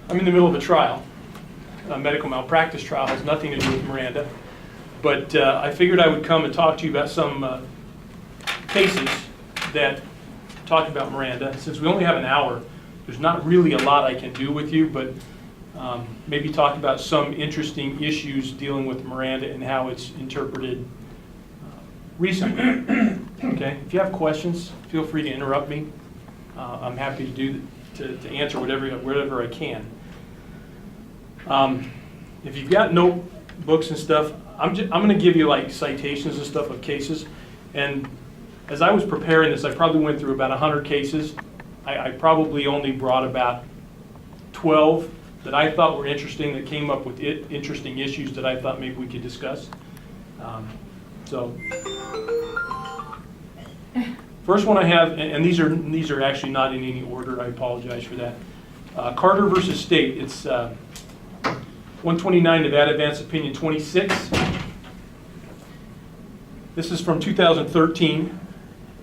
I'm in the middle of a trial. A medical malpractice trial, has nothing to do with Miranda. But I figured I would come and talk to you about some cases that talk about Miranda. Since we only have an hour, there's not really a lot I can do with you, but maybe talk about some interesting issues dealing with Miranda and how it's interpreted recently. Okay, if you have questions, feel free to interrupt me. I'm happy to answer whatever I can. If you've got notebooks and stuff, I'm going to give you like citations and stuff of cases. And as I was preparing this, I probably went through about 100 cases. I probably only brought about 12 that I thought were interesting, that came up with interesting issues that I thought maybe we could discuss. First one I have, and these are actually not in any order. I apologize for that. Carter versus State. It's 129 Nevada Advanced Opinion 26. This is from 2013,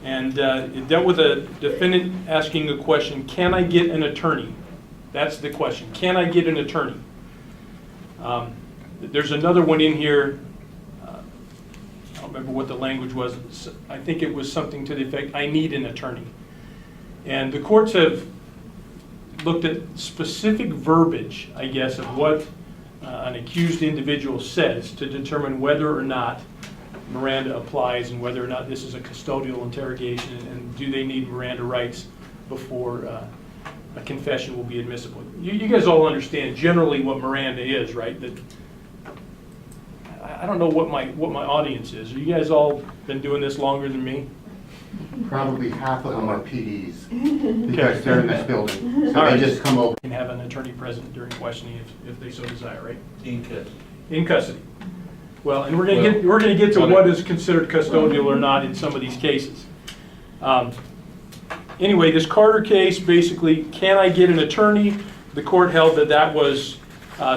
and it dealt with a defendant asking a question: can I get an attorney? That's the question. Can I get an attorney? There's another one in here. I don't remember what the language was. I think it was something to the effect, I need an attorney. And the courts have looked at specific verbiage, I guess, of what an accused individual says to determine whether or not Miranda applies and whether or not this is a custodial interrogation, and do they need Miranda rights before a confession will be admissible. You guys all understand generally what Miranda is, right? That I don't know what my audience is. Are you guys all been doing this longer than me? Probably half of them are PDs because they're in this building. So they just come over. Can have an attorney present during questioning if they so desire, right? In custody. In custody. Well, and we're going to get to what is considered custodial or not in some of these cases. Anyway, this Carter case, basically, can I get an attorney? The court held that that was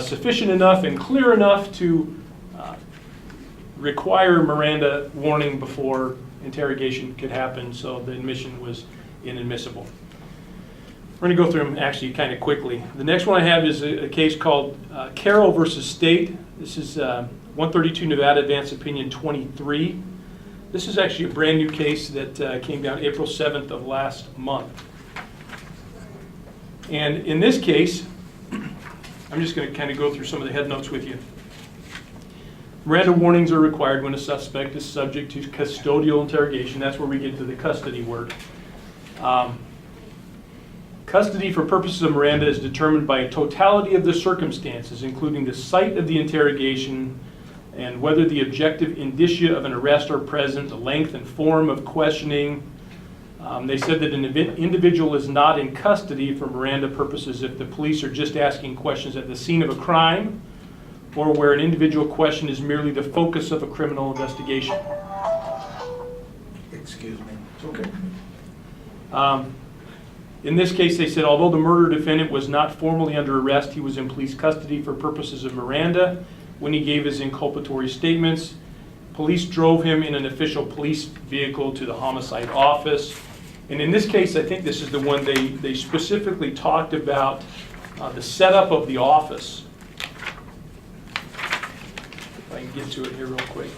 sufficient enough and clear enough to require Miranda warning before interrogation could happen, so the admission was inadmissible. We're going to go through them actually kind of quickly. The next one I have is a case called Carroll versus State. This is 132 Nevada Advanced Opinion 23. This is actually a brand new case that came down April 7th of last month. And in this case, I'm just going to kind of go through some of the head notes with you. Miranda warnings are required when a suspect is subject to custodial interrogation. That's where we get to the custody word. Custody for purposes of Miranda is determined by a totality of the circumstances, including the site of the interrogation and whether the objective indicia of an arrest are present, the length and form of questioning. They said that an individual is not in custody for Miranda purposes if the police are just asking questions at the scene of a crime, or where an individual question is merely the focus of a criminal investigation. Excuse me. It's okay. In this case, they said, although the murder defendant was not formally under arrest, he was in police custody for purposes of Miranda when he gave his inculpatory statements. Police drove him in an official police vehicle to the homicide office. And in this case, I think this is the one they specifically talked about the setup of the office. If I can get to it here real quick.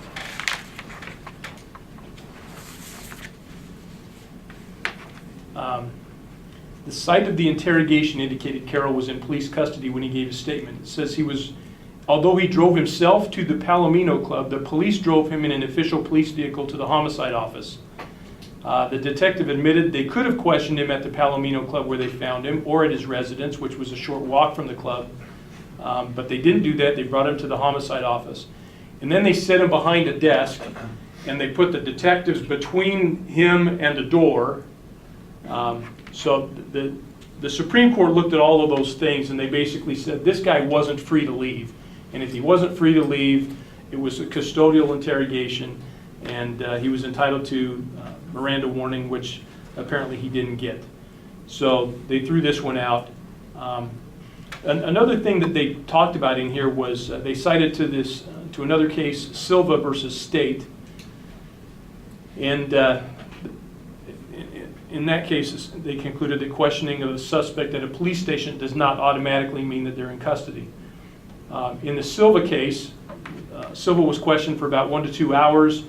The site of the interrogation indicated Carroll was in police custody when he gave his statement. It says although he drove himself to the Palomino Club, the police drove him in an official police vehicle to the homicide office. The detective admitted they could have questioned him at the Palomino Club where they found him, or at his residence, which was a short walk from the club. But they didn't do that. They brought him to the homicide office. And then they set him behind a desk, and they put the detectives between him and the door. So the Supreme Court looked at all of those things, and they basically said this guy wasn't free to leave. And if he wasn't free to leave, it was a custodial interrogation, and he was entitled to Miranda warning, which apparently he didn't get. So they threw this one out. Another thing that they talked about in here was they cited to another case, Silva versus State. And in that case, they concluded that questioning of a suspect at a police station does not automatically mean that they're in custody. In the Silva case, Silva was questioned for about 1 to 2 hours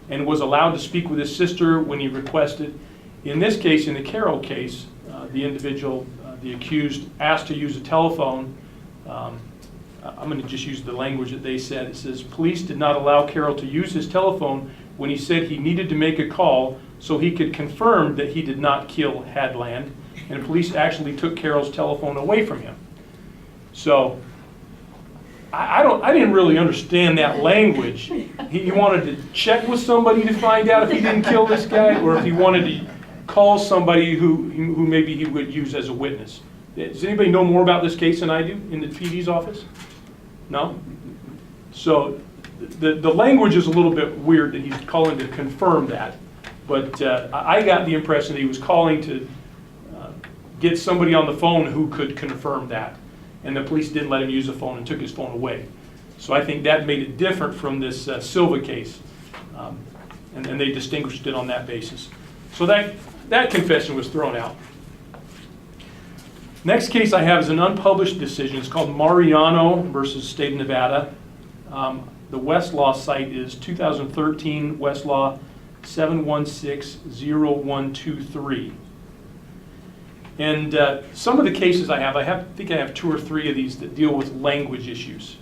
and was allowed to speak with his sister when he requested. In this case, in the Carroll case, the individual, the accused, asked to use a telephone. I'm going to just use the language that they said. It says, police did not allow Carroll to use his telephone when he said he needed to make a call so he could confirm that he did not kill Hadland, and police actually took Carroll's telephone away from him. So I didn't really understand that language. He wanted to check with somebody to find out if he didn't kill this guy, or if he wanted to call somebody who maybe he would use as a witness. Does anybody know more about this case than I do in the PD's office? No? So the language is a little bit weird that he's calling to confirm that. But I got the impression that he was calling to get somebody on the phone who could confirm that. And the police didn't let him use the phone and took his phone away. So I think that made it different from this Silva case. And they distinguished it on that basis. So that confession was thrown out. Next case I have is an unpublished decision. It's called Mariano versus State of Nevada. The Westlaw site is 2013 Westlaw 7160123. And some of the cases I think I have 2 or 3 of these that deal with language issues.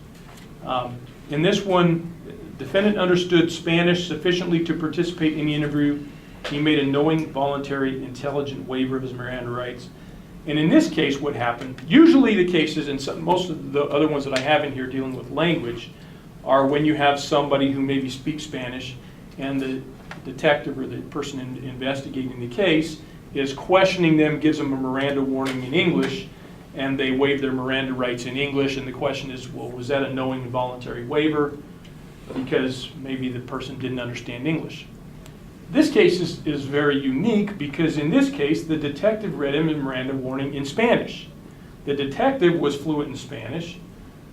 In this one, defendant understood Spanish sufficiently to participate in the interview. He made a knowing, voluntary, intelligent waiver of his Miranda rights. And in this case, what happened, usually the cases, and most of the other ones that I have in here dealing with language, are when you have somebody who maybe speaks Spanish and the detective or the person investigating the case is questioning them, gives them a Miranda warning in English, and they waive their Miranda rights in English, and the question is, well, was that a knowing and voluntary waiver? Because maybe the person didn't understand English. This case is very unique because in this case, the detective read him a Miranda warning in Spanish. The detective was fluent in Spanish,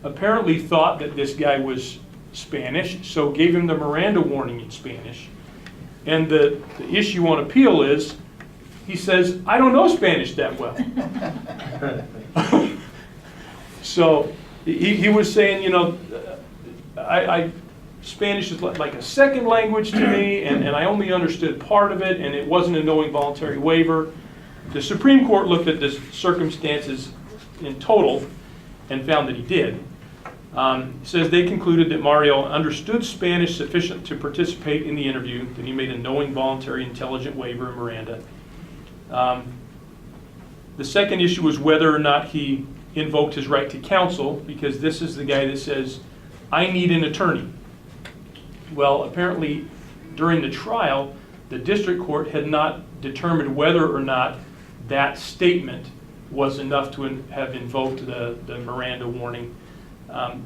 apparently thought that this guy was Spanish, so gave him the Miranda warning in Spanish. And the issue on appeal is, he says, I don't know Spanish that well. So he was saying, you know, Spanish is like a second language to me, and I only understood part of it, and it wasn't a knowing voluntary waiver. The Supreme Court looked at the circumstances in total and found that he did. It says they concluded that Mario understood Spanish sufficient to participate in the interview, that he made a knowing, voluntary, intelligent waiver of Miranda. The second issue was whether or not he invoked his right to counsel, because this is the guy that says, I need an attorney. Well, apparently during the trial, the district court had not determined whether or not that statement was enough to have invoked the Miranda warning. I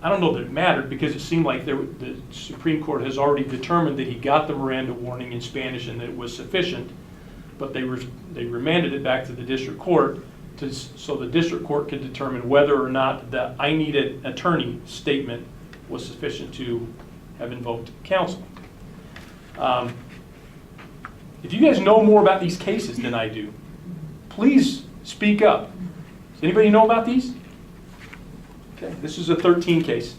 don't know that it mattered because it seemed like the Supreme Court has already determined that he got the Miranda warning in Spanish and that it was sufficient, but they remanded it back to the district court so the district court could determine whether or not the I need an attorney statement was sufficient to have invoked counsel. If you guys know more about these cases than I do, please speak up. Does anybody know about these? Okay, this is a 13 case.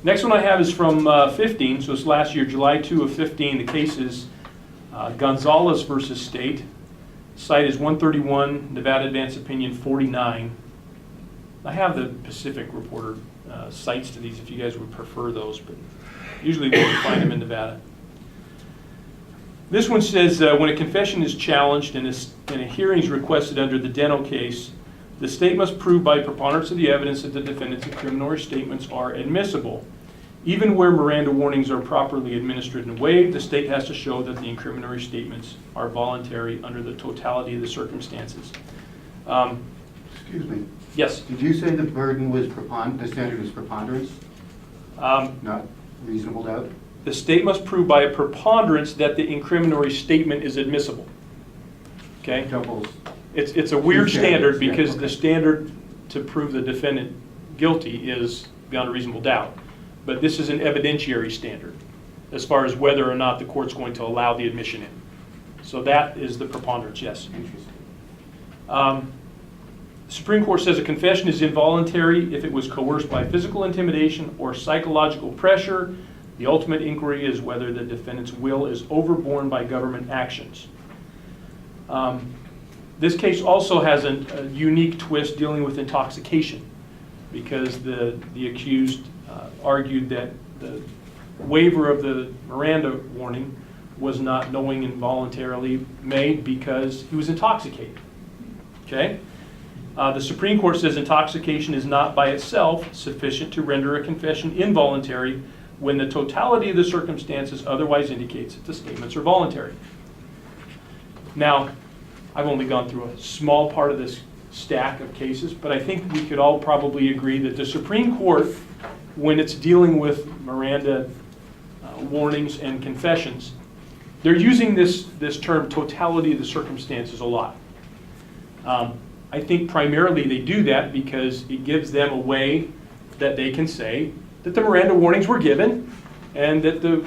Next one I have is from 15, so it's last year, July 2 of 15. The case is Gonzalez versus State. Site is 131, Nevada Advanced Opinion 49. I have the Pacific Reporter cites to these if you guys would prefer those, but usually we can find them in Nevada. This one says when a confession is challenged and a hearing is requested under the Deno case, the state must prove by preponderance of the evidence that the defendant's incriminatory statements are admissible. Even where Miranda warnings are properly administered and waived, the state has to show that the incriminatory statements are voluntary under the totality of the circumstances. Excuse me. Yes? Did you say the burden was the standard was preponderance? Not reasonable doubt? The state must prove by a preponderance that the incriminatory statement is admissible. Okay? Doubles. It's a weird standard Yeah, because okay. the standard to prove the defendant guilty is beyond a reasonable doubt. But this is an evidentiary standard as far as whether or not the court's going to allow the admission in. So that is the preponderance, yes. Interesting. Supreme Court says a confession is involuntary if it was coerced by physical intimidation or psychological pressure. The ultimate inquiry is whether the defendant's will is overborne by government actions. This case also has a unique twist dealing with intoxication, because the accused argued that the waiver of the Miranda warning was not knowing and voluntarily made because he was intoxicated. Okay? The Supreme Court says intoxication is not by itself sufficient to render a confession involuntary when the totality of the circumstances otherwise indicates that the statements are voluntary. Now, I've only gone through a small part of this stack of cases, but I think we could all probably agree that the Supreme Court, when it's dealing with Miranda warnings and confessions, they're using this term totality of the circumstances a lot. I think primarily they do that because it gives them a way that they can say that the Miranda warnings were given and that the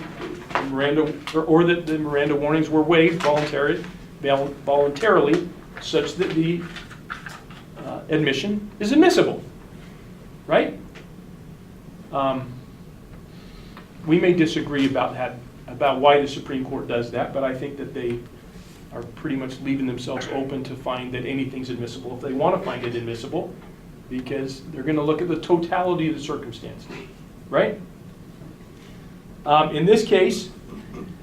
Miranda warnings were waived voluntarily such that the admission is admissible, right? We may disagree about why the Supreme Court does that, but I think that they are pretty much leaving themselves open to find that anything's admissible if they want to find it admissible, because they're going to look at the totality of the circumstances, right? In this case,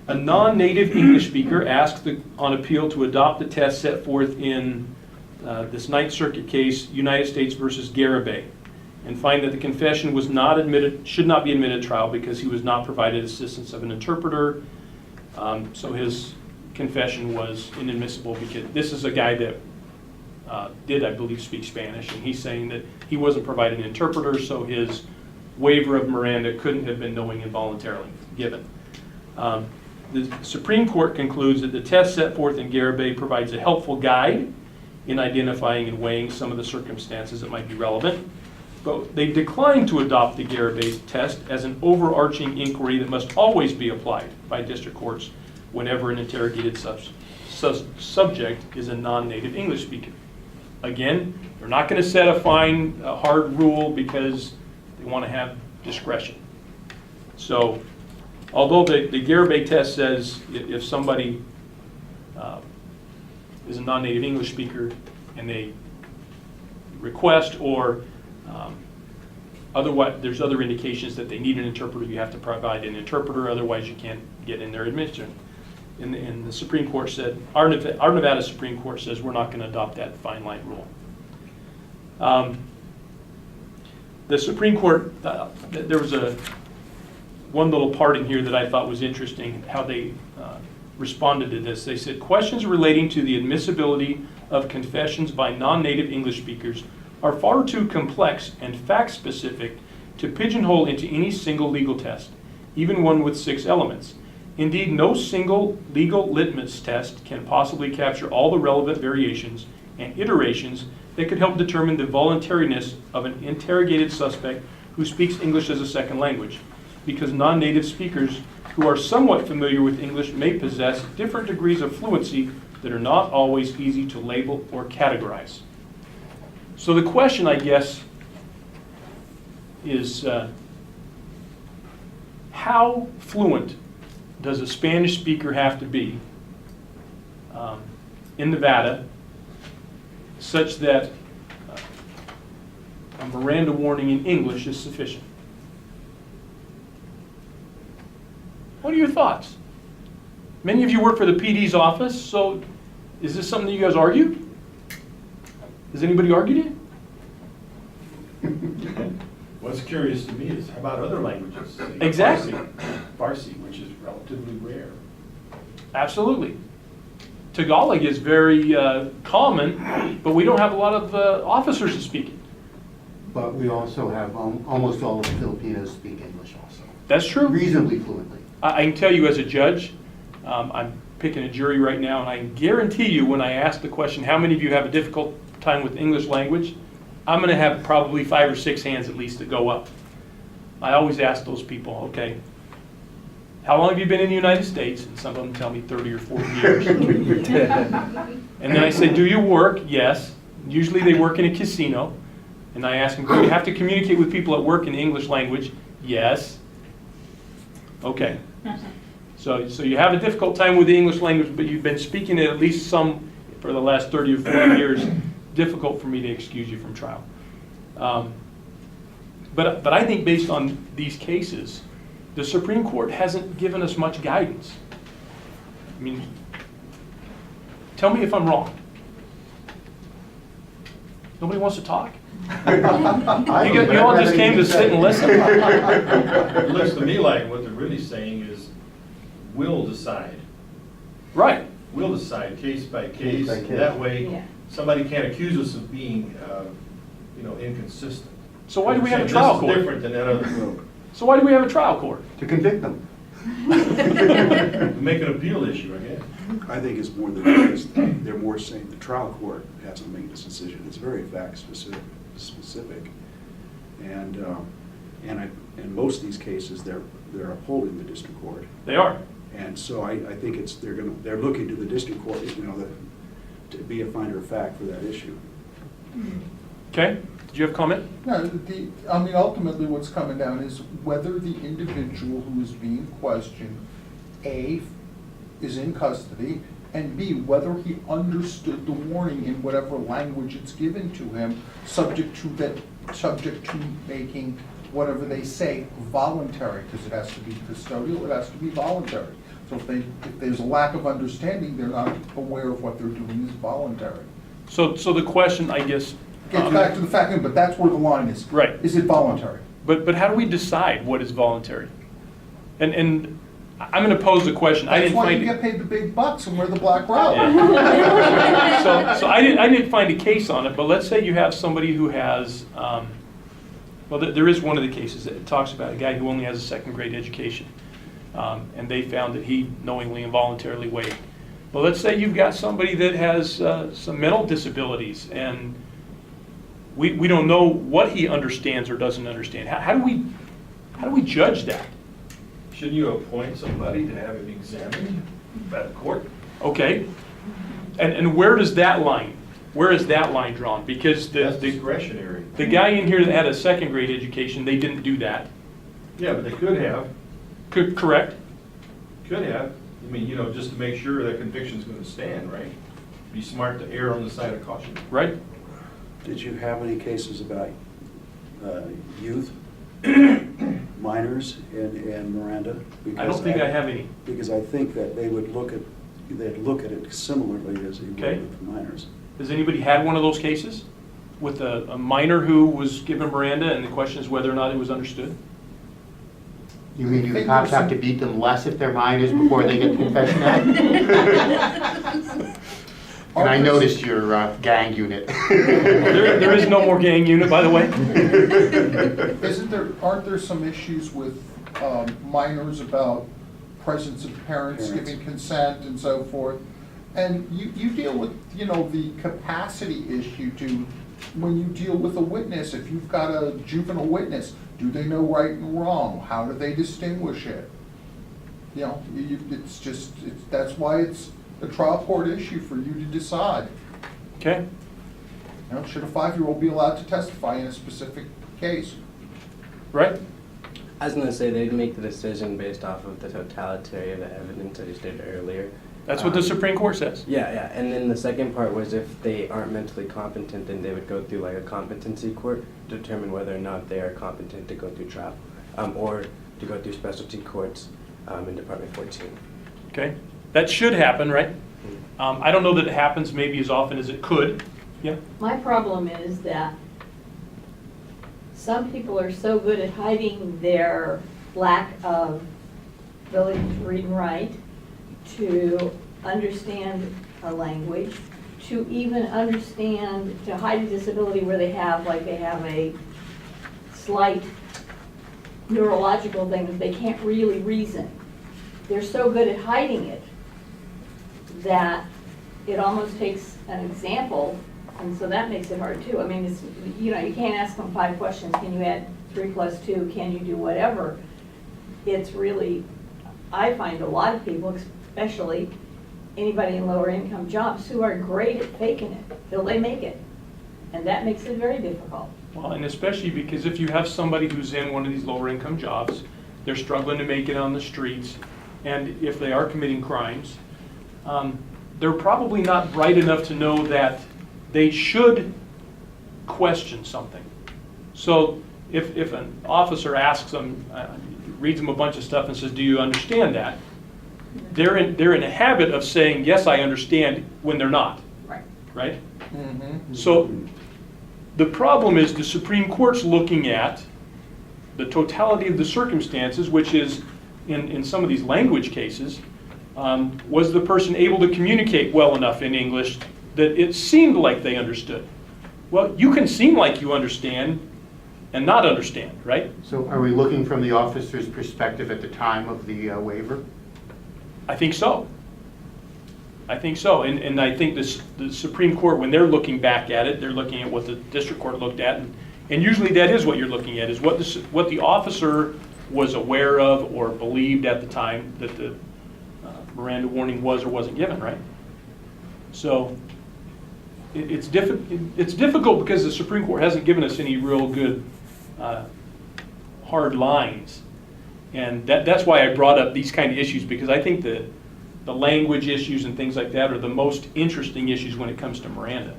a non-native English speaker asked on appeal to adopt the test set forth in this Ninth Circuit case, United States versus Garibay, and find that the confession was not admitted, should not be admitted at trial because he was not provided assistance of an interpreter. So his confession was inadmissible because this is a guy that did, I believe, speak Spanish, and he's saying that he wasn't provided an interpreter, so his waiver of Miranda couldn't have been knowing and voluntarily given. The Supreme Court concludes that the test set forth in Garibay provides a helpful guide in identifying and weighing some of the circumstances that might be relevant, but they declined to adopt the Garibay test as an overarching inquiry that must always be applied by district courts whenever an interrogated subject is a non-native English speaker. Again, they're not going to set a fine, hard rule because they want to have discretion. So, although the Garibay test says if somebody is a non-native English speaker and they request or otherwise there's other indications that they need an interpreter, you have to provide an interpreter, otherwise you can't get in their admission. And the Supreme Court said, our Nevada Supreme Court says we're not going to adopt that fine line rule. The Supreme Court, there was one little part in here that I thought was interesting, how they responded to this. They said, questions relating to the admissibility of confessions by non-native English speakers are far too complex and fact-specific to pigeonhole into any single legal test, even one with 6 elements. Indeed, no single legal litmus test can possibly capture all the relevant variations and iterations that could help determine the voluntariness of an interrogated suspect who speaks English as a second language, because non-native speakers who are somewhat familiar with English may possess different degrees of fluency that are not always easy to label or categorize. So the question, I guess, is how fluent does a Spanish speaker have to be in Nevada such that a Miranda warning in English is sufficient? What are your thoughts? Many of you work for the PD's office, so is this something that you guys argue? Has anybody argued it? What's curious to me is how about other languages? Exactly. Farsi, which is relatively rare. Absolutely. Tagalog is very common, but we don't have a lot of officers that speak it. But we also have, almost all of the Filipinos speak English also. That's true. Reasonably fluently. I can tell you as a judge, I'm picking a jury right now, and I guarantee you when I ask the question, how many of you have a difficult time with English language, I'm going to have probably 5 or 6 hands at least that go up. I always ask those people, okay, how long have you been in the United States? And some of them tell me 30 or 40 years. And then I say, do you work? Yes. Usually they work in a casino. And I ask them, do you have to communicate with people at work in the English language? Yes. Okay. So you have a difficult time with the English language, but you've been speaking it at least some for the last 30 or 40 years. Difficult for me to excuse you from trial. But I think based on these cases, the Supreme Court hasn't given us much guidance. I mean, tell me if I'm wrong. Nobody wants to talk? You all just came to sit and listen? It looks to me like what they're really saying is, we'll decide. Right. We'll decide case by case. by case. That way, Yeah. somebody can't accuse us of being, inconsistent. So why do we have a This trial is court? different than that other. So why do we have a trial court? To convict them. Make an appeal issue, I guess. I think it's more than that. They're more saying the trial court has to make this decision. It's very fact specific. And in most of these cases, they're upholding the district court. They are. And so I think they're looking to the district court, to be a finder of fact for that issue. Okay. Did you have a comment? No, ultimately what's coming down is whether the individual who is being questioned, A, is in custody, and B, whether he understood the warning in whatever language it's given to him, subject to making whatever they say voluntary, because it has to be custodial, it has to be voluntary. So if there's a lack of understanding, they're not aware of what they're doing is voluntary. So the question, I guess. Gets back to the fact, but that's where the line is. Right. Is it voluntary? But how do we decide what is voluntary? And I'm going to pose the question. I That's didn't why find you get paid the big bucks and wear the black robe. So I didn't find a case on it, but let's say you have somebody who has, there is one of the cases that talks about a guy who only has a second grade education, and they found that he knowingly and voluntarily waived. But let's say you've got somebody that has some mental disabilities, and we don't know what he understands or doesn't understand. How do we judge that? Shouldn't you appoint somebody to have him examined by the court? Okay, and where is that line drawn? Because That's the discretionary. guy in here that had a second grade education, they didn't do that. Yeah, but they could have. Correct? Could have. I mean, just to make sure that conviction's going to stand, right? Be smart to err on the side of caution. Right? Did you have any cases about youth, minors in Miranda? I don't think I have any. Because I think that they'd look at it similarly as they Okay. would with the minors. Has anybody had one of those cases with a minor who was given Miranda, and the question is whether or not it was understood? You mean you cops have to beat them less if they're minors before they get the confession out? And I noticed your gang unit. There is no more gang unit, by the way. Aren't there some issues with minors about presence of parents giving consent and so forth? And you deal with, the capacity issue to, when you deal with a witness, if you've got a juvenile witness, do they know right and wrong? How do they distinguish it? That's why it's a trial court issue for you to decide. Okay. Should a 5-year-old be allowed to testify in a specific case? Right? I was going to say they'd make the decision based off of the totality of the evidence that you stated earlier. That's what the Supreme Court says. Yeah, and then the second part was if they aren't mentally competent, then they would go through like a competency court to determine whether or not they are competent to go through trial, or to go through specialty courts in Department 14. Okay. That should happen, right? I don't know that it happens maybe as often as it could. Yeah? My problem is that some people are so good at hiding their lack of ability to read and write, to understand a language, to even understand, to hide a disability where they have a slight neurological thing that they can't really reason. They're so good at hiding it that it almost takes an example, and so that makes it hard too. I mean, it's, you can't ask them 5 questions. Can you add 3 + 2? Can you do whatever? It's really, I find a lot of people, especially anybody in lower income jobs, who are great at faking it till they make it. And that makes it very difficult. Well, and especially because if you have somebody who's in one of these lower income jobs, they're struggling to make it on the streets, and if they are committing crimes, they're probably not bright enough to know that they should question something. So if an officer asks them, reads them a bunch of stuff and says, do you understand that? They're in a habit of saying, yes, I understand, when they're not. Right. Right? Mhm. So the problem is the Supreme Court's looking at the totality of the circumstances, which is, in some of these language cases, was the person able to communicate well enough in English that it seemed like they understood? Well, you can seem like you understand and not understand, right? So are we looking from the officer's perspective at the time of the waiver? I think so. I think so. And I think the Supreme Court, when they're looking back at it, they're looking at what the district court looked at. And usually that is what you're looking at, is what the officer was aware of or believed at the time that the Miranda warning was or wasn't given, right? So it's difficult because the Supreme Court hasn't given us any real good hard lines. And that's why I brought up these kind of issues, because I think the language issues and things like that are the most interesting issues when it comes to Miranda.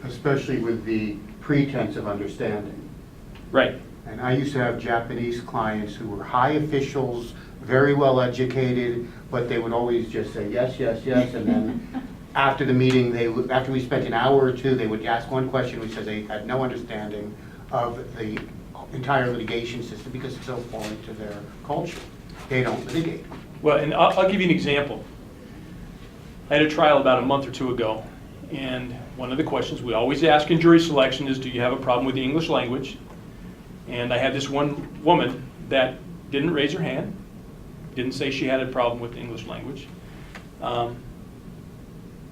Especially with the pretense of understanding. Right. And I used to have Japanese clients who were high officials, very well educated, but they would always just say yes, yes, yes, and then after the meeting, after we spent an hour or two, they would ask one question which says they had no understanding of the entire litigation system because it's so foreign to their culture. They don't litigate. Well, and I'll give you an example. I had a trial about a month or two ago, and one of the questions we always ask in jury selection is, do you have a problem with the English language? And I had this one woman that didn't raise her hand, didn't say she had a problem with the English language.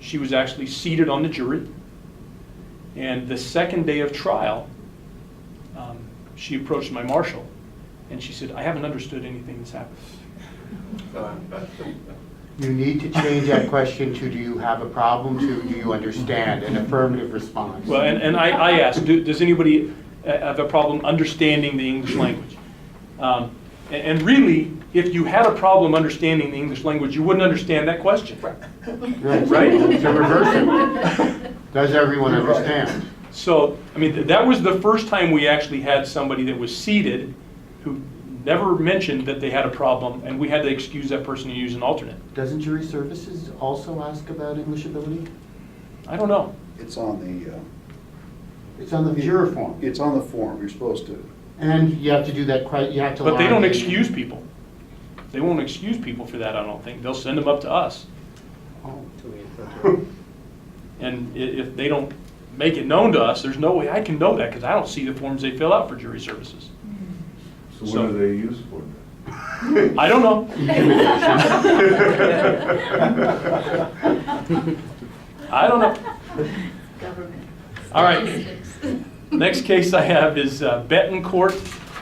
She was actually seated on the jury, and the second day of trial, she approached my marshal, and she said, I haven't understood anything that's happened. You need to change that question to, do you have a problem, to, do you understand? An affirmative response. Well, and I asked, does anybody have a problem understanding the English language? And really, if you had a problem understanding the English language, you wouldn't understand that question. Right? So reverse it. Does everyone understand? So, I mean, that was the first time we actually had somebody that was seated who never mentioned that they had a problem, and we had to excuse that person and use an alternate. Doesn't jury services also ask about English ability? I don't know. It's on It's on the juror form. it's on the form, you're supposed to. And you have to do that, you have to. But they don't line in. excuse people. They won't excuse people for that, I don't think. They'll send them up to us. Oh. And if they don't make it known to us, there's no way I can know that, because I don't see the forms they fill out for jury services. So So- what are they used for? I don't know. I don't know. Government. All right. Next case I have is Betancourt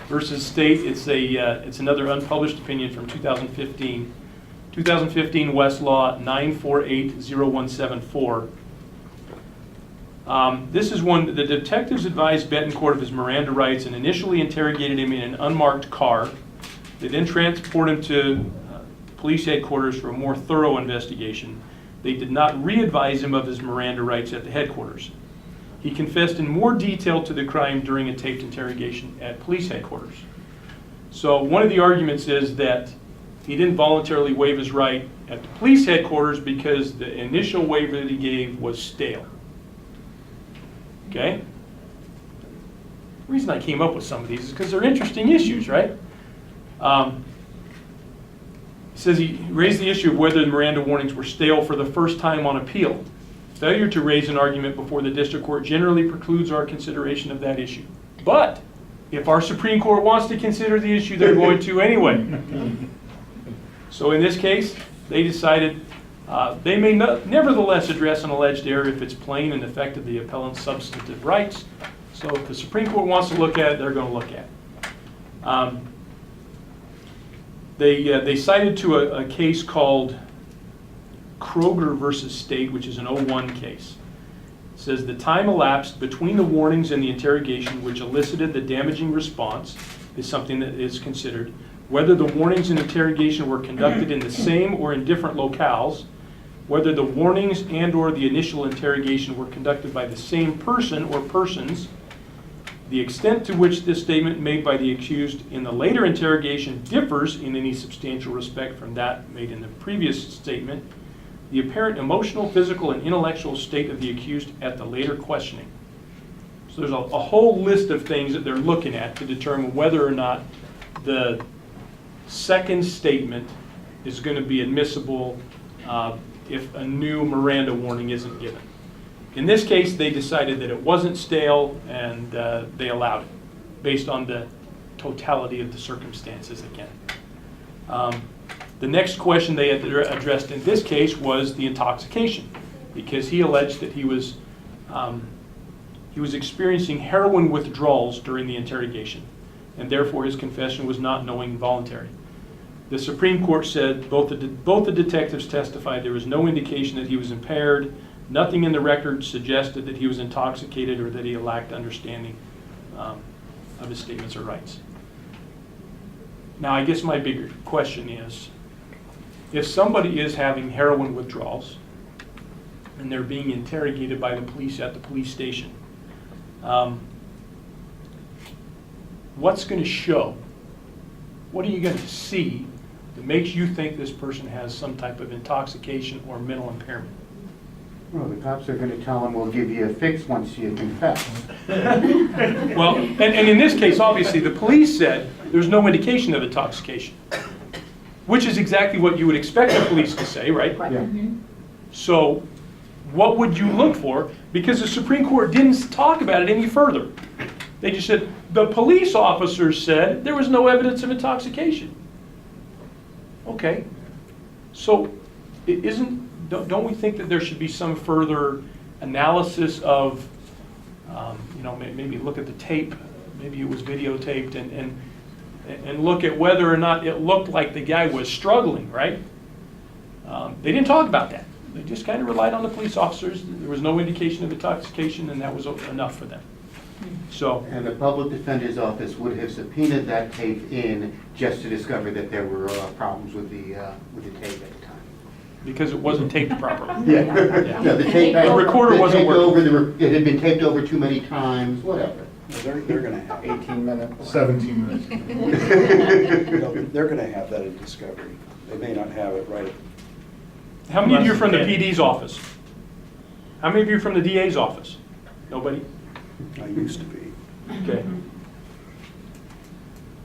versus State. It's another unpublished opinion from 2015. 2015 Westlaw 9480174. This is one, the detectives advised Betancourt of his Miranda rights and initially interrogated him in an unmarked car. They then transported him to police headquarters for a more thorough investigation. They did not re-advise him of his Miranda rights at the headquarters. He confessed in more detail to the crime during a taped interrogation at police headquarters. So one of the arguments is that he didn't voluntarily waive his right at the police headquarters because the initial waiver that he gave was stale. Okay? The reason I came up with some of these is because they're interesting issues, right? He says he raised the issue of whether the Miranda warnings were stale for the first time on appeal. Failure to raise an argument before the district court generally precludes our consideration of that issue. But if our Supreme Court wants to consider the issue, they're going to anyway. So in this case, they decided they may nevertheless address an alleged error if it's plain and affected the appellant's substantive rights. So if the Supreme Court wants to look at it, they're going to look at it. They cited to a case called Kroger versus State, which is an 01 case. It says the time elapsed between the warnings and the interrogation which elicited the damaging response is something that is considered. Whether the warnings and interrogation were conducted in the same or in different locales, whether the warnings and or the initial interrogation were conducted by the same person or persons, the extent to which this statement made by the accused in the later interrogation differs in any substantial respect from that made in the previous statement, the apparent emotional, physical, and intellectual state of the accused at the later questioning. So there's a whole list of things that they're looking at to determine whether or not the second statement is going to be admissible if a new Miranda warning isn't given. In this case, they decided that it wasn't stale, and they allowed it based on the totality of the circumstances again. The next question they had addressed in this case was the intoxication, because he alleged that he was experiencing heroin withdrawals during the interrogation, and therefore his confession was not knowing and voluntary. The Supreme Court said both the detectives testified there was no indication that he was impaired. Nothing in the record suggested that he was intoxicated or that he lacked understanding of his statements or rights. Now, I guess my bigger question is, if somebody is having heroin withdrawals and they're being interrogated by the police at the police station, what's going to show? What are you going to see that makes you think this person has some type of intoxication or mental impairment? Well, the cops are going to tell him, we'll give you a fix once you confess. Well, and in this case, obviously, the police said there's no indication of intoxication, which is exactly what you would expect the police to say, right? Yeah. So what would you look for? Because the Supreme Court didn't talk about it any further. They just said, the police officers said there was no evidence of intoxication. Okay. So don't we think that there should be some further analysis of, maybe look at the tape, maybe it was videotaped, and look at whether or not it looked like the guy was struggling, right? They didn't talk about that. They just kind of relied on the police officers. There was no indication of intoxication, and that was enough for them. So, And the public defender's office would have subpoenaed that tape in just to discover that there were problems with the tape at the time. because it wasn't taped properly. Yeah. Yeah. No, the tape. The recorder wasn't working. It had been taped over too many times, whatever. They're going to have 18 minutes. 17 minutes. They're going to have that in discovery. They may not have it right. How many of you are from the PD's office? How many of you are from the DA's office? Nobody? I used to be. Okay.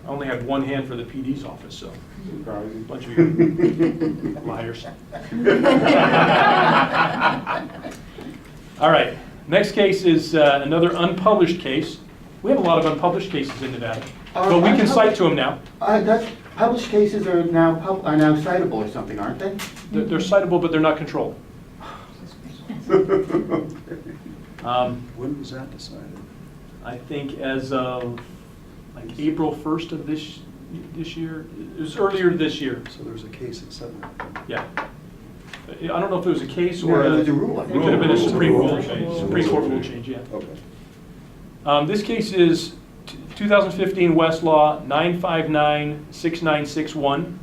I only have one hand for the PD's office, so a bunch of you liars. All right, next case is another unpublished case. We have a lot of unpublished cases in Nevada, but we can cite to them now. Published cases are now citable or something, aren't they? They're citable, but they're not controlled. When was that decided? I think as of like April 1st of this year. It was earlier this year. So there was a case that said that. Yeah. I don't know if it was a case No, or it was a rule. It could have been a Supreme Rule Court change. Supreme Court rule change, yeah. Okay. This case is 2015 Westlaw 9596961.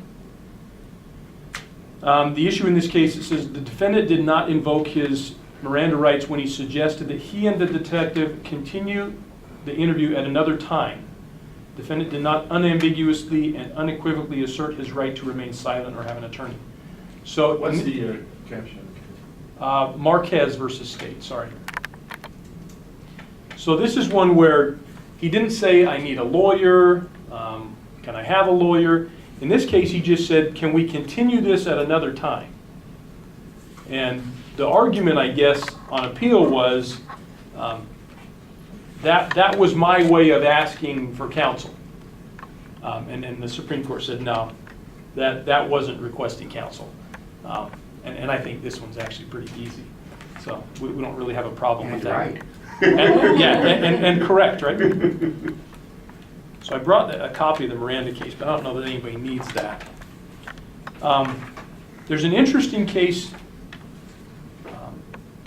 The issue in this case, it says the defendant did not invoke his Miranda rights when he suggested that he and the detective continue the interview at another time. Defendant did not unambiguously and unequivocally assert his right to remain silent or have an attorney. So What's the caption? Marquez versus State, sorry. So this is one where he didn't say, I need a lawyer, can I have a lawyer? In this case, he just said, can we continue this at another time? And the argument, I guess, on appeal was that was my way of asking for counsel. And the Supreme Court said, no, that wasn't requesting counsel. And I think this one's actually pretty easy. So we don't really have a problem with that. Right. And correct, right? So I brought a copy of the Miranda case, but I don't know that anybody needs that. There's an interesting case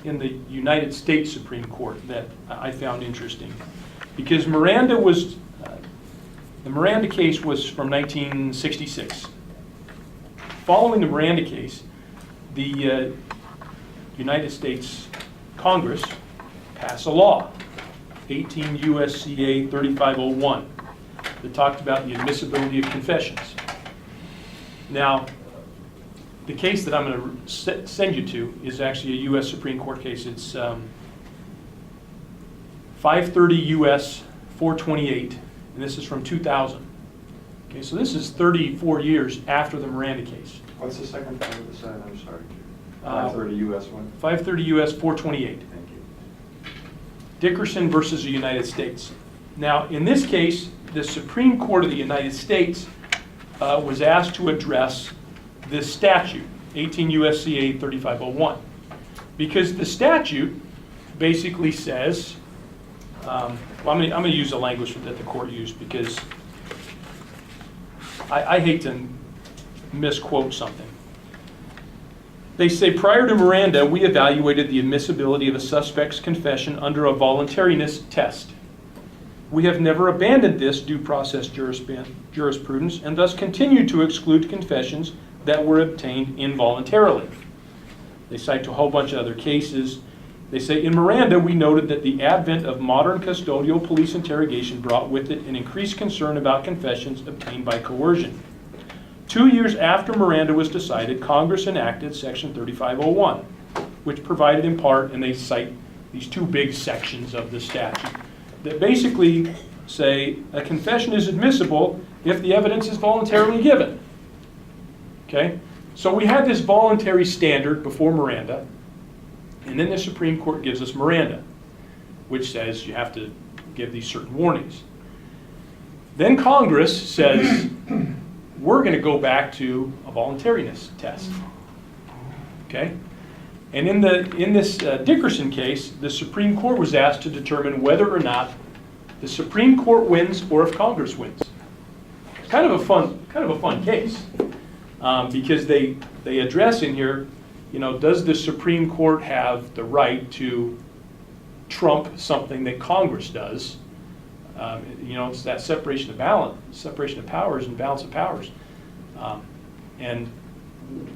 in the United States Supreme Court that I found interesting, because Miranda was, the Miranda case was from 1966. Following the Miranda case, the United States Congress passed a law, 18 U.S.C.A. 3501, that talked about the admissibility of confessions. Now, the case that I'm going to send you to is actually a U.S. Supreme Court case. It's 530 U.S. 428, and this is from 2000. Okay, so this is 34 years after the Miranda case. What's the second part of the side? I'm sorry. 530 US one? 530 U.S. 428. Thank you. Dickerson versus the United States. Now, in this case, the Supreme Court of the United States was asked to address this statute, 18 U.S.C.A. 3501, because the statute basically says, well, I'm going to use the language that the court used, because I hate to misquote something. They say, prior to Miranda, we evaluated the admissibility of a suspect's confession under a voluntariness test. We have never abandoned this due process jurisprudence and thus continue to exclude confessions that were obtained involuntarily. They cite to a whole bunch of other cases. They say, in Miranda, we noted that the advent of modern custodial police interrogation brought with it an increased concern about confessions obtained by coercion. 2 years after Miranda was decided, Congress enacted Section 3501, which provided in part, and they cite these two big sections of the statute, that basically say a confession is admissible if the evidence is voluntarily given. Okay? So we had this voluntary standard before Miranda, and then the Supreme Court gives us Miranda, which says you have to give these certain warnings. Then Congress says, we're going to go back to a voluntariness test. Okay? And in this Dickerson case, the Supreme Court was asked to determine whether or not the Supreme Court wins or if Congress wins. It's kind of a fun case, because they address in here, does the Supreme Court have the right to trump something that Congress does? It's that separation of powers and balance of powers. And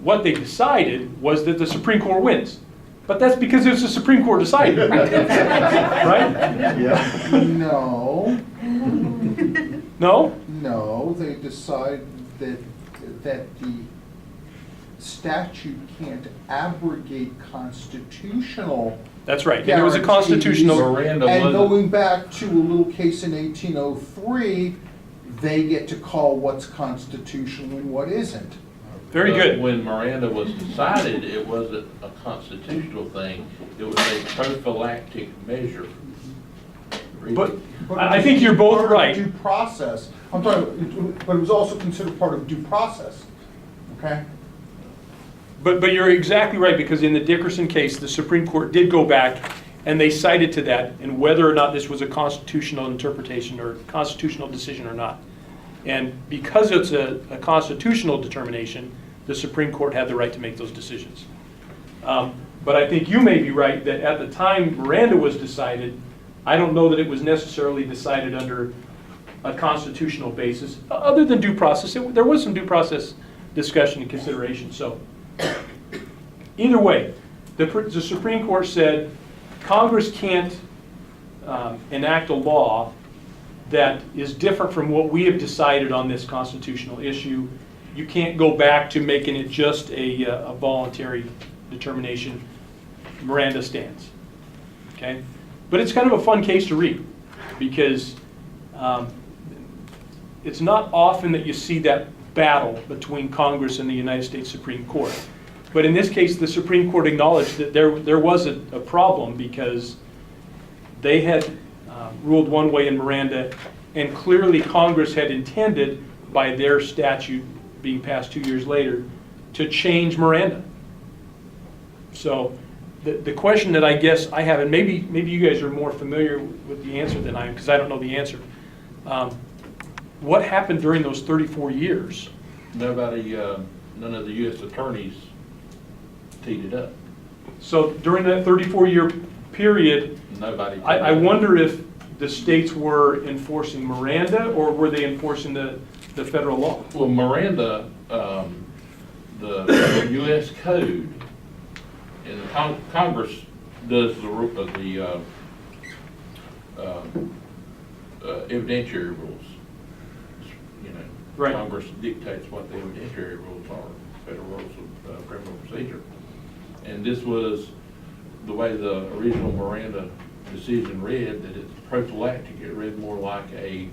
what they decided was that the Supreme Court wins. But that's because it was the Supreme Court decided. Right? Yeah. No. No? No, they decide that the statute can't abrogate constitutional. That's right. And it was a constitutional. Miranda And was- going back to a little case in 1803, they get to call what's constitutional and what isn't. Very good. When Miranda was decided, it wasn't a constitutional thing, it was a prophylactic measure. But I think you're both Part of right. Due process. I'm sorry, but it was also considered part of due process. Okay? But you're exactly right, because in the Dickerson case, the Supreme Court did go back and they cited to that and whether or not this was a constitutional interpretation or constitutional decision or not. And because it's a constitutional determination, the Supreme Court had the right to make those decisions. But I think you may be right that at the time Miranda was decided, I don't know that it was necessarily decided under a constitutional basis, other than due process. There was some due process discussion and consideration. So either way, the Supreme Court said Congress can't enact a law that is different from what we have decided on this constitutional issue. You can't go back to making it just a voluntary determination. Miranda stands. Okay? But it's kind of a fun case to read, because it's not often that you see that battle between Congress and the United States Supreme Court. But in this case, the Supreme Court acknowledged that there was a problem, because they had ruled one way in Miranda, and clearly Congress had intended, by their statute being passed 2 years later, to change Miranda. So the question that I guess I have, and maybe you guys are more familiar with the answer than I am, because I don't know the answer. What happened during those 34 years? Nobody none of the U.S. attorneys teed it up. So during that 34-year period, Nobody. teed I it up. wonder if the states were enforcing Miranda, or were they enforcing the federal law? Well, Miranda, the U.S. Code, and the Congress does the evidentiary rules. You know, Right. Congress dictates what the evidentiary rules are, federal rules of criminal procedure. And this was the way the original Miranda decision read, that it's prophylactic. It read more like a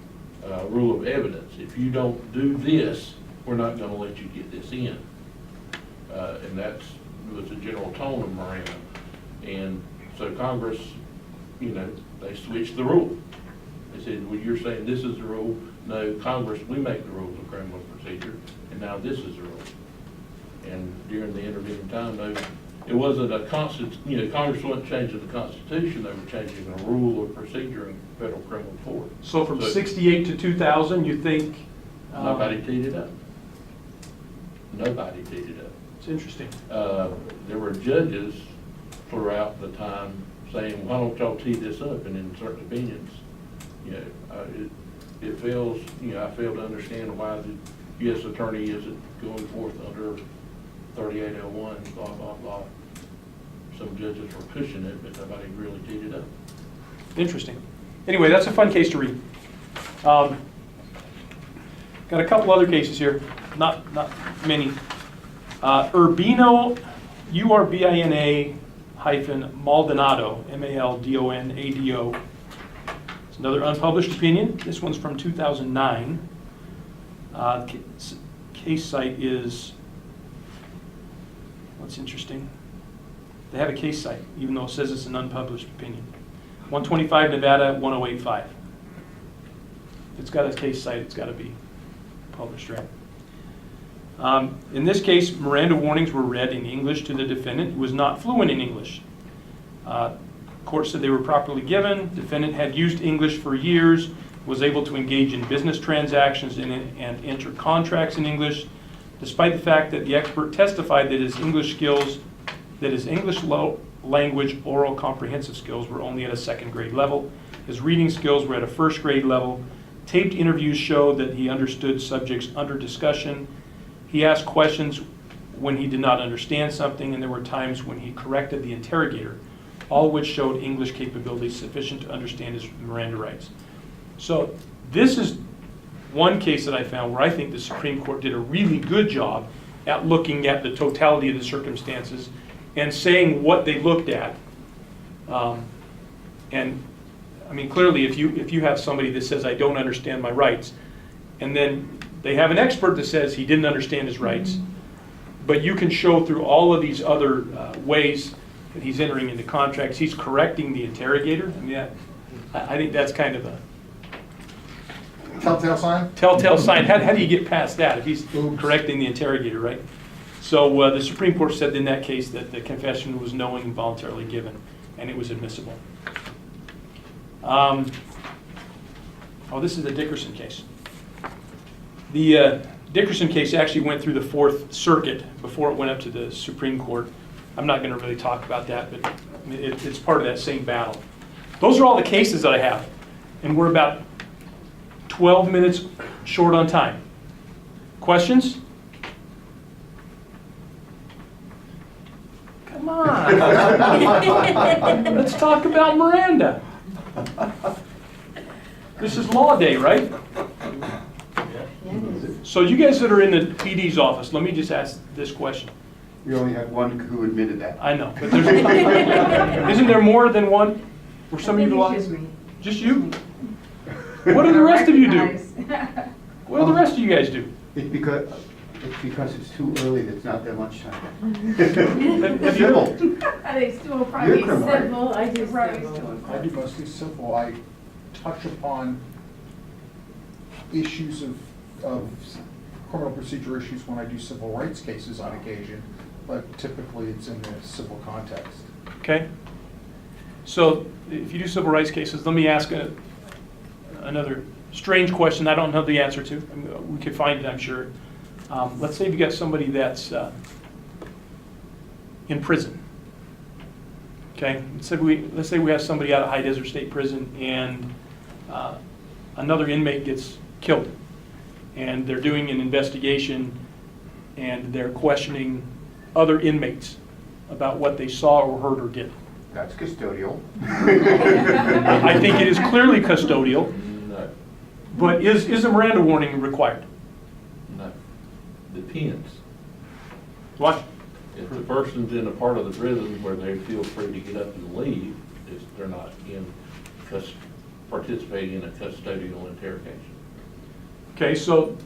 rule of evidence. If you don't do this, we're not going to let you get this in. And that was the general tone of Mariano. And so Congress, you know, they switched the rule. They said, well, you're saying this is the rule. No, Congress, we make the rules of criminal procedure, and now this is the rule. And during the intervening time, it wasn't a constant, you know, Congress wasn't changing the Constitution, they were changing a rule of procedure in federal criminal court. So from 68 to 2000, you think? Nobody teed it up. Nobody teed it up. It's interesting. There were judges throughout the time saying, why don't y'all tee this up, and in certain opinions, you know, it fails, you know, I fail to understand why the U.S. attorney isn't going forth under 3801, blah, blah, blah. Some judges were pushing it, but nobody really teed it up. Interesting. Anyway, that's a fun case to read. Got a couple other cases here, not many. Urbino, URBINA hyphen Maldonado, MALDONADO. It's another unpublished opinion. This one's from 2009. Case site is, what's interesting, they have a case site, even though it says it's an unpublished opinion. 125 Nevada 1085. If it's got a case site, it's got to be published, right? In this case, Miranda warnings were read in English to the defendant, who was not fluent in English. Court said they were properly given. Defendant had used English for years, was able to engage in business transactions and enter contracts in English, despite the fact that the expert testified that his English language oral comprehensive skills were only at a second grade level. His reading skills were at a first grade level. Taped interviews showed that he understood subjects under discussion. He asked questions when he did not understand something, and there were times when he corrected the interrogator, all which showed English capabilities sufficient to understand his Miranda rights. So this is one case that I found where I think the Supreme Court did a really good job at looking at the totality of the circumstances and saying what they looked at. And I mean, clearly, if you have somebody that says, I don't understand my rights, and then they have an expert that says he didn't understand his rights, but you can show through all of these other ways that he's entering into contracts, he's correcting the interrogator. I mean, I think that's kind of a Telltale sign? telltale sign. How do you get past that if he's correcting the interrogator, right? So the Supreme Court said in that case that the confession was knowing and voluntarily given, and it was admissible. This is the Dickerson case. The Dickerson case actually went through the Fourth Circuit before it went up to the Supreme Court. I'm not going to really talk about that, but it's part of that same battle. Those are all the cases that I have, and we're about 12 minutes short on time. Questions? Come on. Let's talk about Miranda. This is law day, right? So you guys that are in the PD's office, let me just ask this question. We only had one who admitted that. I know, but there's, isn't there more than one? Were some of you Just me. Just you? What do the rest of you do? What do the rest of you guys do? It's because it's too early, there's not that much time. Have you- Civil. I think still probably You're criminal. civil, I do Right. civil. I do mostly civil. I touch upon issues of criminal procedure issues when I do civil rights cases on occasion, but typically it's in a civil context. Okay. So if you do civil rights cases, let me ask another strange question I don't know the answer to. I mean, we could find it, I'm sure. Let's say you got somebody that's in prison. Okay, let's say we have somebody out of High Desert State Prison and another inmate gets killed. And they're doing an investigation and they're questioning other inmates about what they saw or heard or did. That's custodial. I think it is clearly custodial, No, but is a Miranda warning required? no. Depends. What? If the person's in a part of the prison where they feel free to get up and leave, they're not participating in a custodial interrogation. Okay, so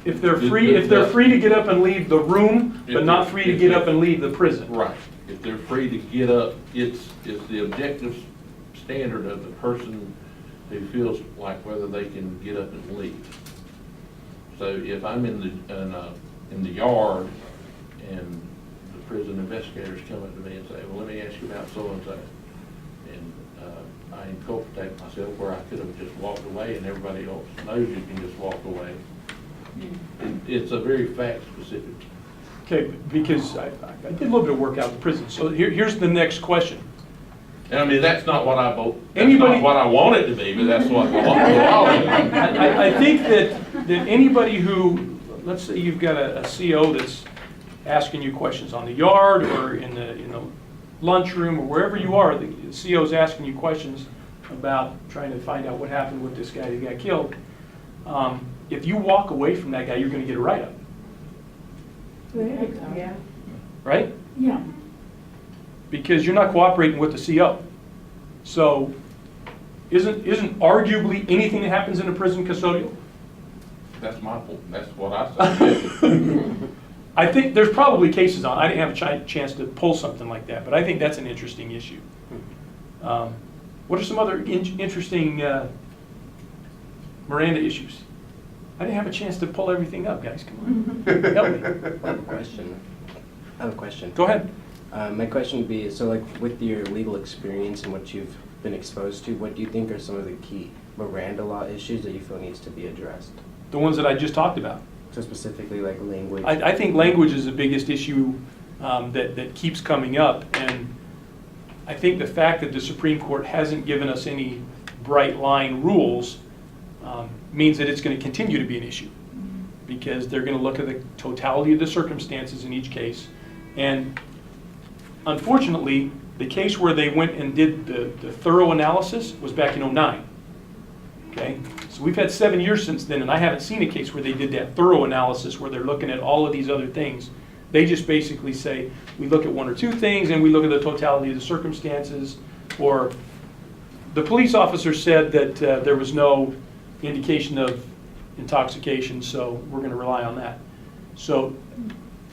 if they're free to get up and leave the room, but not free to get up and leave the prison. Right. If they're free to get up, it's the objective standard of the person who feels like whether they can get up and leave. So if I'm in the yard and the prison investigators come up to me and say, well, let me ask you about so-and-so. And I inculpate myself where I could have just walked away and everybody else knows you can just walk away. It's a very fact-specific. Okay, because I did a little bit of work out in prison. So here's the next question. And I mean, that's not what I vote, that's Anybody- not what I want it to be, but that's what the law is. I think that anybody who, let's say you've got a CO that's asking you questions on the yard or in the lunchroom or wherever you are, the CO's asking you questions about trying to find out what happened with this guy who got killed. If you walk away from that guy, you're going to get a write-up, Yeah. right? Yeah. Because you're not cooperating with the CO. So isn't arguably anything that happens in a prison custodial? That's my point, that's what I say. I think there's probably cases on, I didn't have a chance to pull something like that, but I think that's an interesting issue. What are some other interesting Miranda issues? I didn't have a chance to pull everything up, guys, come on, help me. I have a question. Go ahead. My question would be, so like with your legal experience and what you've been exposed to, what do you think are some of the key Miranda law issues that you feel needs to be addressed? The ones that I just talked about. So specifically like language? I think language is the biggest issue that keeps coming up, and I think the fact that the Supreme Court hasn't given us any bright line rules means that it's going to continue to be an issue, because they're going to look at the totality of the circumstances in each case. And unfortunately, the case where they went and did the thorough analysis was back in '09. Okay, so we've had 7 years since then, and I haven't seen a case where they did that thorough analysis where they're looking at all of these other things. They just basically say, we look at one or two things and we look at the totality of the circumstances. Or the police officer said that there was no indication of intoxication, so we're going to rely on that. So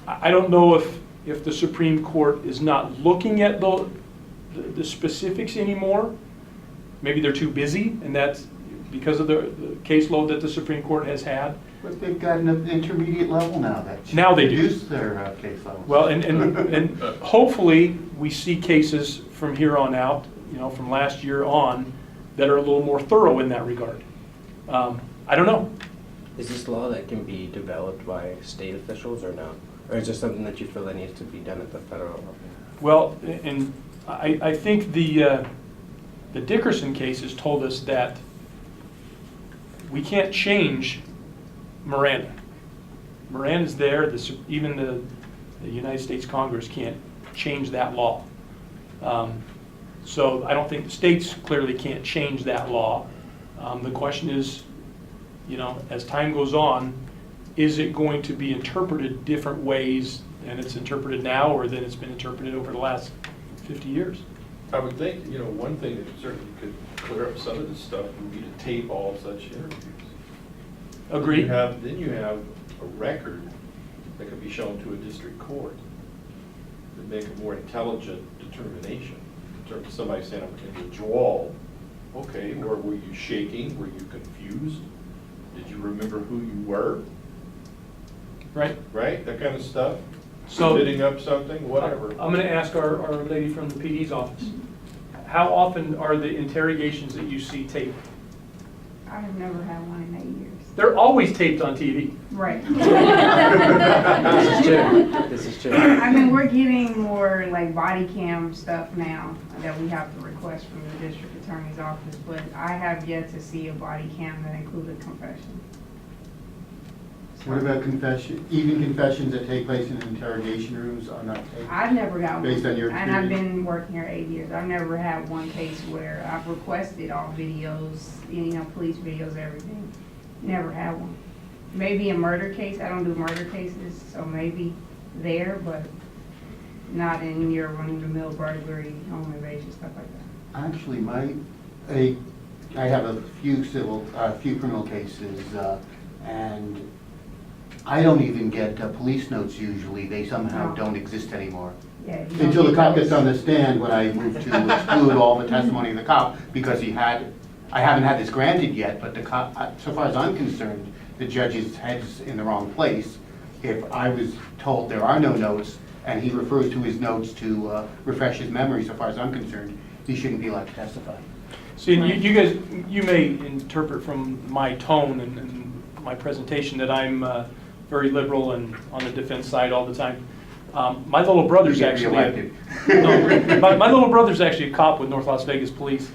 I don't know if the Supreme Court is not looking at the specifics anymore. Maybe they're too busy, and that's because of the caseload that the Supreme Court has had. But they've got an intermediate level now that Now they do. reduce their case levels. Well, and hopefully we see cases from here on out, from last year on, that are a little more thorough in that regard. I don't know. Is this law that can be developed by state officials or no? Or is there something that you feel that needs to be done at the federal level? Well, and I think the Dickerson case has told us that we can't change Miranda. Miranda's there. Even the United States Congress can't change that law. So I don't think the states clearly can't change that law. The question is, as time goes on, is it going to be interpreted different ways than it's interpreted now or than it's been interpreted over the last 50 years? I would think, one thing that certainly could clear up some of this stuff would be to tape all such interviews. Agreed. Then you have a record that could be shown to a district court to make a more intelligent determination. In terms of somebody saying, I'm in withdrawal, okay, or were you shaking? Were you confused? Did you remember who you were? Right. Right? That kind of stuff. So Fitting up something, whatever. I'm going to ask our lady from the PD's office. How often are the interrogations that you see taped? I have never had one in 8 years. They're always taped on TV. Right. This is true. This is true. I mean, we're getting more like body cam stuff now that we have to request from the district attorney's office, but I have yet to see a body cam that included confession. What about even confessions that take place in interrogation rooms are not taped? I've never got one. Based on your And I've experience? been working here 8 years. I've never had one case where I've requested all videos, police videos, everything. Never had one. Maybe a murder case. I don't do murder cases, so maybe there, but not in your run-of-the-mill burglary, home invasion, stuff like that. Actually, I have a few criminal cases, and I don't even get police notes usually. They somehow No. don't exist anymore. Yeah, you don't Until the get cop those. gets on the stand, when I move to exclude all the testimony of the cop, because I haven't had this granted yet, but the cop, so far as I'm concerned, the judge's head's in the wrong place. If I was told there are no notes, and he refers to his notes to refresh his memory, so far as I'm concerned, he shouldn't be allowed to testify. See, and you guys, you may interpret from my tone and my presentation that I'm very liberal and on the defense side all the time. My little brother's You get actually, reelected. no, my little brother's actually a cop with North Las Vegas Police,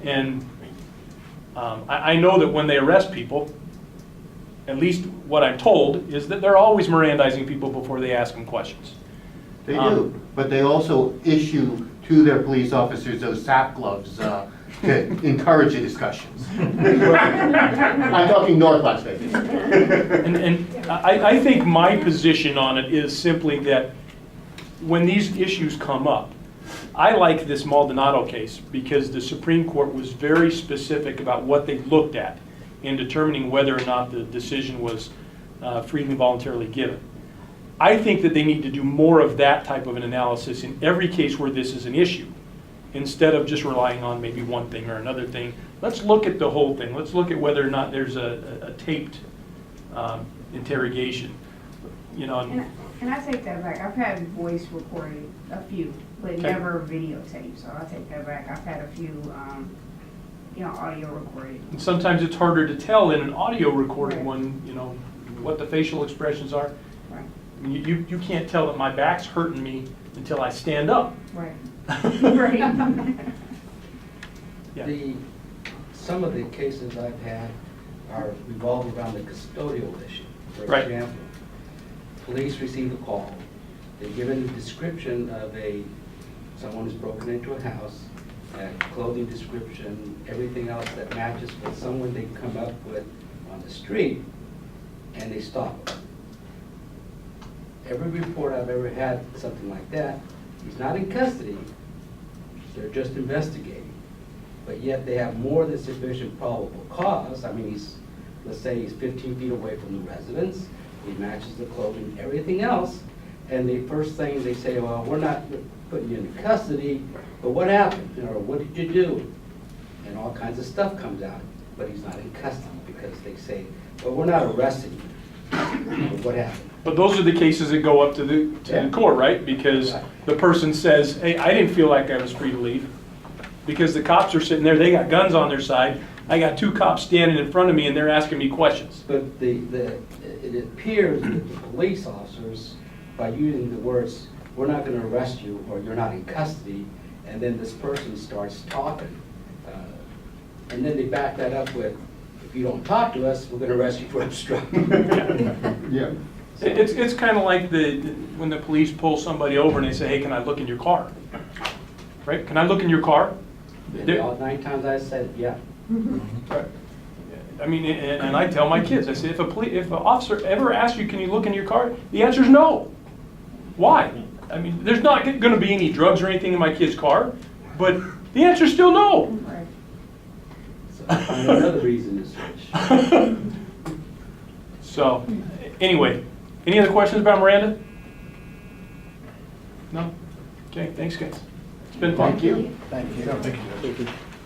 and I know that when they arrest people, at least what I'm told, is that they're always Mirandizing people before they ask them questions. They do, but they also issue to their police officers those SAP gloves to encourage the discussions. I'm talking North Las Vegas. And I think my position on it is simply that when these issues come up, I like this Maldonado case because the Supreme Court was very specific about what they looked at in determining whether or not the decision was freely and voluntarily given. I think that they need to do more of that type of an analysis in every case where this is an issue, instead of just relying on maybe one thing or another thing. Let's look at the whole thing. Let's look at whether or not there's a taped interrogation. And I take that back. I've had voice recorded, a few, but Okay. never videotape, so I take that back. I've had a few, audio recorded. And sometimes it's harder to tell in an audio recording Right. when, what the facial expressions are. Right, I mean, you can't tell that my back's hurting me until I stand up. right. Right. Yeah. Some of the cases I've had are revolving around the custodial issue. For Right. example, police receive a call, they're given a description of someone who's broken into a house, clothing description, everything else that matches with someone they come up with on the street, and they stop them. Every report I've ever had, something like that, he's not in custody, they're just investigating. But yet they have more than sufficient probable cause. I mean, let's say he's 15 feet away from the residence, he matches the clothing, everything else, and the first thing they say, well, we're not putting you in custody, but what happened? What did you do? And all kinds of stuff comes out, but he's not in custody because they say, well, we're not arresting you. What happened? But those are the cases that go up to the court, right? Because the person says, hey, I didn't feel like I was free to leave. Because the cops are sitting there, they got guns on their side. I got two cops standing in front of me and they're asking me questions. But it appears that the police officers, by using the words, we're not going to arrest you or you're not in custody, and then this person starts talking, and then they back that up with, if you don't talk to us, we're going to arrest you for obstructing. Yeah. It's kind of like when the police pull somebody over and they say, hey, can I look in your car? Right? Can I look in your car? And all 9 times I said, yeah. Right. I mean, and I tell my kids, I say, if an officer ever asks you, can you look in your car? The answer is no. Why? I mean, there's not going to be any drugs or anything in my kid's car, but the answer is still no. Right. So I find another reason to switch. So, anyway, any other questions about Miranda? No? Okay, thanks, guys. It's been fun. Thank you. Thank you.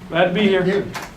Glad to be here. Thank you.